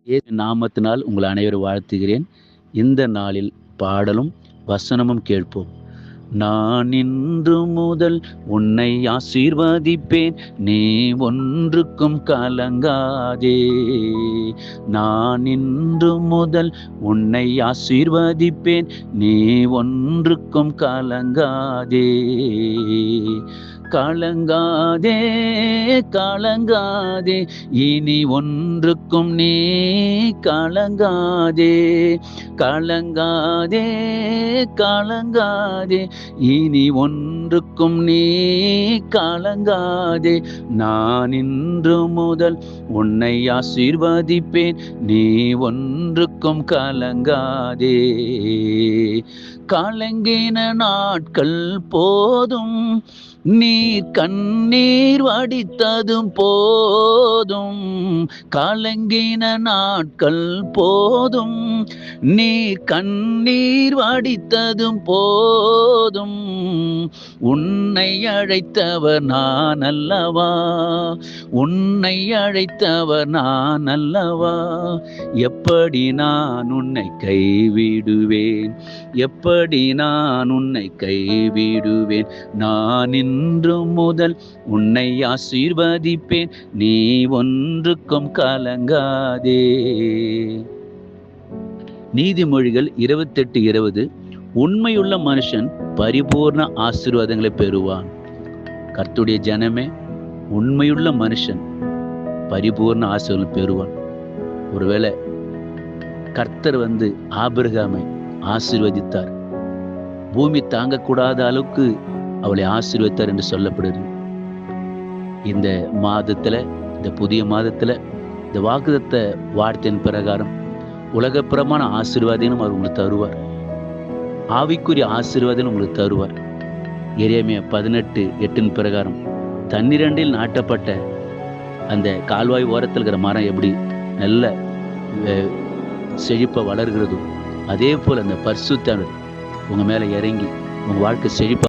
இயேசு நாமத்தினால் உங்கள் அனைவரும் வாழ்த்துகிறேன். இந்த நாளில் பாடலும் வசனமும் கேட்போம். நான் இன்று முதல் உன்னை ஆசீர்வதிப்பேன், நீ ஒன்றுக்கும் கலங்காதே. நான் இன்று முதல் உன்னை ஆசீர்வதிப்பேன், நீ ஒன்றுக்கும் கலங்காதே. கலங்காதே கலங்காதே, இனி ஒன்றுக்கும் நீ கலங்காதே. கலங்காதே கலங்காதே, இனி ஒன்றுக்கும் நீ கலங்காதே. நான் இன்று முதல் உன்னை ஆசீர்வதிப்பேன், நீ ஒன்றுக்கும் கலங்காதே. கலங்கின நாட்கள் போதும், நீர் கண்ணீர் வடித்ததும் போதும். கலங்கின நாட்கள் போதும், நீர் கண்ணீர் வடித்ததும் போதும். உன்னை அழைத்தவர் நான் அல்லவா, உன்னை அழைத்தவர் நான் அல்லவா. எப்படி நான் உன்னை கைவிடுவேன், எப்படி நான் உன்னை கைவிடுவேன். நான் இன்று முதல் உன்னை ஆசீர்வதிப்பேன், நீ ஒன்றுக்கும் கலங்காதே. நீதிமொழிகள் 28:20. உண்மையுள்ள மனுஷன் பரிபூர்ண ஆசீர்வாதங்களை பெறுவான். கர்த்தருடைய ஜனமே, உண்மையுள்ள மனுஷன் பரிபூர்ண ஆசீர்வாதம் பெறுவான். ஒருவேளை கர்த்தர் ஆபிரகாமை ஆசீர்வதித்தார், பூமி தாங்கக்கூடாத அளவுக்கு அவளை ஆசீர்வதித்தார் என்று சொல்லப்படுது. இந்த மாதத்துல, இந்த புதிய மாதத்துல, இந்த வாக்குத்தத்த வார்த்தையின் பிரகாரம் உலகப்புறமான ஆசீர்வாதமும் அவர் உங்களுக்கு தருவார். ஆவிக்குரிய ஆசீர்வாதம் உங்களுக்கு தருவார். எரேமியா 18:8 பிரகாரம் தண்ணீரண்டில் நாட்டப்பட்ட அந்த கால்வாய் ஓரத்தில் இருக்கிற மரம் எப்படி நல்ல செழிப்ப வளர்கிறதோ, அதே போல் அந்த பரிசுத்தர் உங்க மேல இறங்கி உங்க வாழ்க்கை செழிப்பா